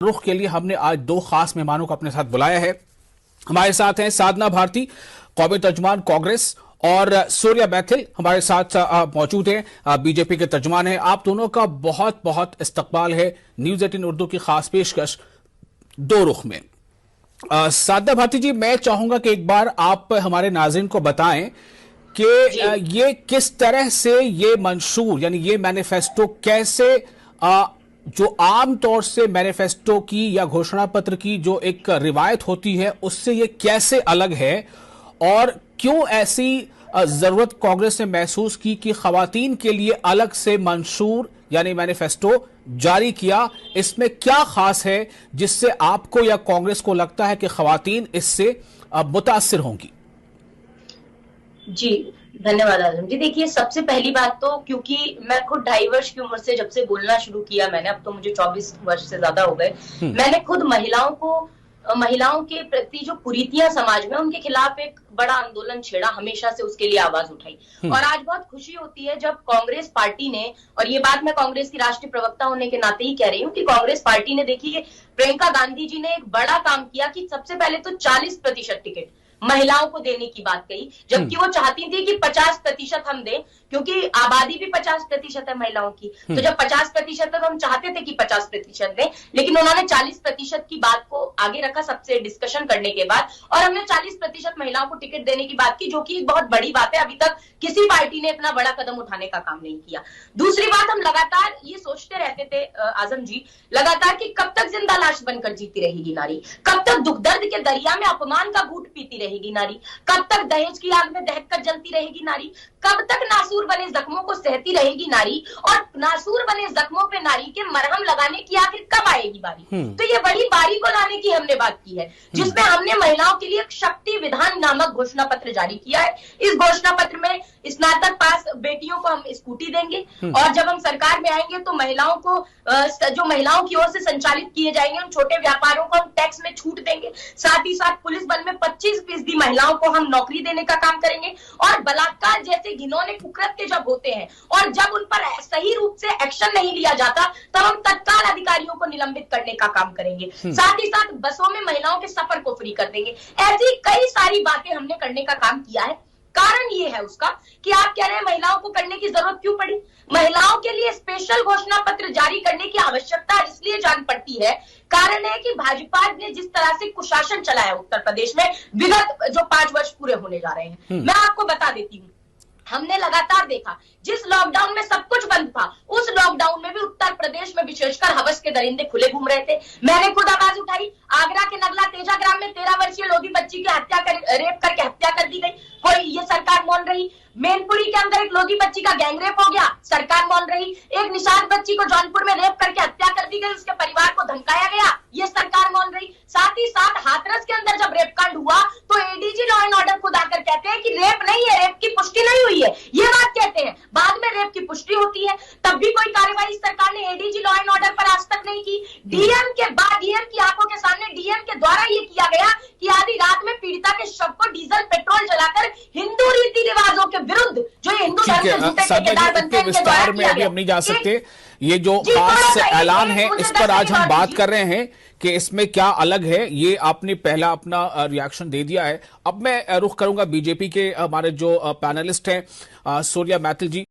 रुख के लिए हमने आज दो खास मेहमानों को अपने साथ बुलाया है। हमारे साथ हैं साधना भारती, कौमी तर्जुमान कांग्रेस, और सूर्या मैथिल हमारे साथ मौजूद हैं, बीजेपी के तर्जुमान हैं। आप दोनों का बहुत बहुत इस्तकबाल है न्यूज 18 उर्दू की खास पेशकश दो रुख में। साधना भारती जी, मैं चाहूंगा कि एक बार आप हमारे नाज़रीन को बताएं कि ये किस तरह से ये मंशूर यानी ये मैनिफेस्टो कैसे जो आम तौर से मैनिफेस्टो की या घोषणा पत्र की जो एक रिवायत होती है उससे ये कैसे अलग है, और क्यों ऐसी जरूरत कांग्रेस ने महसूस की कि खवातीन के लिए अलग से मंशूर यानी मैनिफेस्टो जारी किया। इसमें क्या खास है जिससे आपको या कांग्रेस को लगता है कि खवातीन इससे मुतासिर होंगी? जी, धन्यवाद आजम जी। देखिए, सबसे पहली बात तो क्योंकि मैं खुद 2.5 वर्ष की उम्र से जब से बोलना शुरू किया मैंने, अब तो मुझे 24 वर्ष से ज्यादा हो गए, मैंने खुद महिलाओं के प्रति जो कुरीतियां समाज में उनके खिलाफ एक बड़ा आंदोलन छेड़ा, हमेशा से उसके लिए आवाज उठाई। और आज बहुत खुशी होती है जब कांग्रेस पार्टी ने, और ये बात मैं कांग्रेस की राष्ट्रीय प्रवक्ता होने के नाते ही कह रही हूँ कि कांग्रेस पार्टी ने, देखिए, प्रियंका गांधी जी ने एक बड़ा काम किया कि सबसे पहले तो 40% टिकट महिलाओं को देने की बात कही, जबकि वो चाहती थी कि 50% हम दें, क्योंकि आबादी भी 50% है महिलाओं की। तो जब 50% है तो हम चाहते थे कि 50% दें, लेकिन उन्होंने 40% की बात को आगे रखा सबसे डिस्कशन करने के बाद, और हमने 40% महिलाओं को टिकट देने की बात की, जो कि एक बहुत बड़ी बात है। अभी तक किसी पार्टी ने इतना बड़ा कदम उठाने का काम नहीं किया। दूसरी बात, हम लगातार ये सोचते रहते थे आजम जी, लगातार कि कब तक जिंदा लाश बनकर जीती रहेगी नारी, कब तक दुख दर्द के दरिया में अपमान का घूंट पीती रहेगी नारी, कब तक दहेज की आग में दहककर जलती रहेगी नारी, कब तक नासूर बने जख्मों को सहती रहेगी नारी, और नासूर बने जख्मों पे नारी के मरहम लगाने की आखिर कब आएगी बारी। तो ये बड़ी बारी को लाने की हमने बात की है, जिसमें हमने महिलाओं के लिए एक शक्ति विधान नामक घोषणा पत्र जारी किया है। इस घोषणा पत्र में स्नातक पास बेटियों को हम स्कूटी देंगे, और जब हम सरकार में आएंगे तो महिलाओं को, जो महिलाओं की ओर से संचालित किए जाएंगे उन छोटे व्यापारों को हम टैक्स में छूट देंगे। साथ ही साथ पुलिस बल में 25% महिलाओं को हम नौकरी देने का काम करेंगे, और बलात्कार जैसे घिनौने कुकृत्य जब होते हैं और जब उन पर सही रूप से एक्शन नहीं लिया जाता, तब हम तत्काल अधिकारियों को निलंबित करने का काम करेंगे। साथ ही साथ बसों में महिलाओं के सफर को फ्री कर देंगे। ऐसी कई सारी बातें हमने करने का काम किया है। कारण ये है उसका कि आप कह रहे हैं महिलाओं को करने की जरूरत क्यों पड़ी। महिलाओं के लिए स्पेशल घोषणा पत्र जारी करने की आवश्यकता इसलिए जान पड़ती है, कारण है कि भाजपा ने जिस तरह से कुशासन चलाया उत्तर प्रदेश में विगत जो 5 वर्ष पूरे होने जा रहे हैं, मैं आपको बता देती हूँ। हमने लगातार देखा, जिस लॉकडाउन में सब कुछ बंद था, उस लॉकडाउन में भी उत्तर प्रदेश में विशेषकर हवस के दरिंदे खुले घूम रहे थे। मैंने खुद आवाज उठाई। आगरा के नगला तेजा ग्राम में 13 वर्षीय लोधी बच्ची की रेप करके हत्या कर दी गई, कोई ये सरकार मौन रही। मैनपुरी के अंदर एक लोधी बच्ची का गैंगरेप हो गया, सरकार मौन रही। एक निषाद बच्ची को जौनपुर में रेप करके हत्या कर दी गई, उसके परिवार को धमकाया गया, ये सरकार मौन रही। साथ ही साथ हाथरस के अंदर जब रेप कांड हुआ तो एडीजी लॉ एंड ऑर्डर खुद आकर कहते हैं कि रेप नहीं है, रेप की पुष्टि नहीं हुई है, ये बात कहते हैं। बाद में रेप की पुष्टि होती है, तब भी कोई कार्रवाई सरकार ने एडीजी लॉ एंड ऑर्डर पर आज तक नहीं की। डीएम के बाद, डीएम की आंखों के सामने डीएम के द्वारा ये किया गया कि आधी रात में पीड़िता के शव को डीजल पेट्रोल जलाकर हिंदू रीति रिवाजों के विरुद्ध, जो ये हिंदू धर्म के झूठे ठेकेदार बनते हैं, विस्तार में अभी हम नहीं जा सकते। ये जो खास ऐलान है इस पर आज हम बात कर रहे हैं कि इसमें क्या अलग है, ये आपने पहला अपना रिएक्शन दे दिया है। अब मैं रुख करूंगा बीजेपी के हमारे जो पैनलिस्ट हैं, सूर्या मैथिल जी।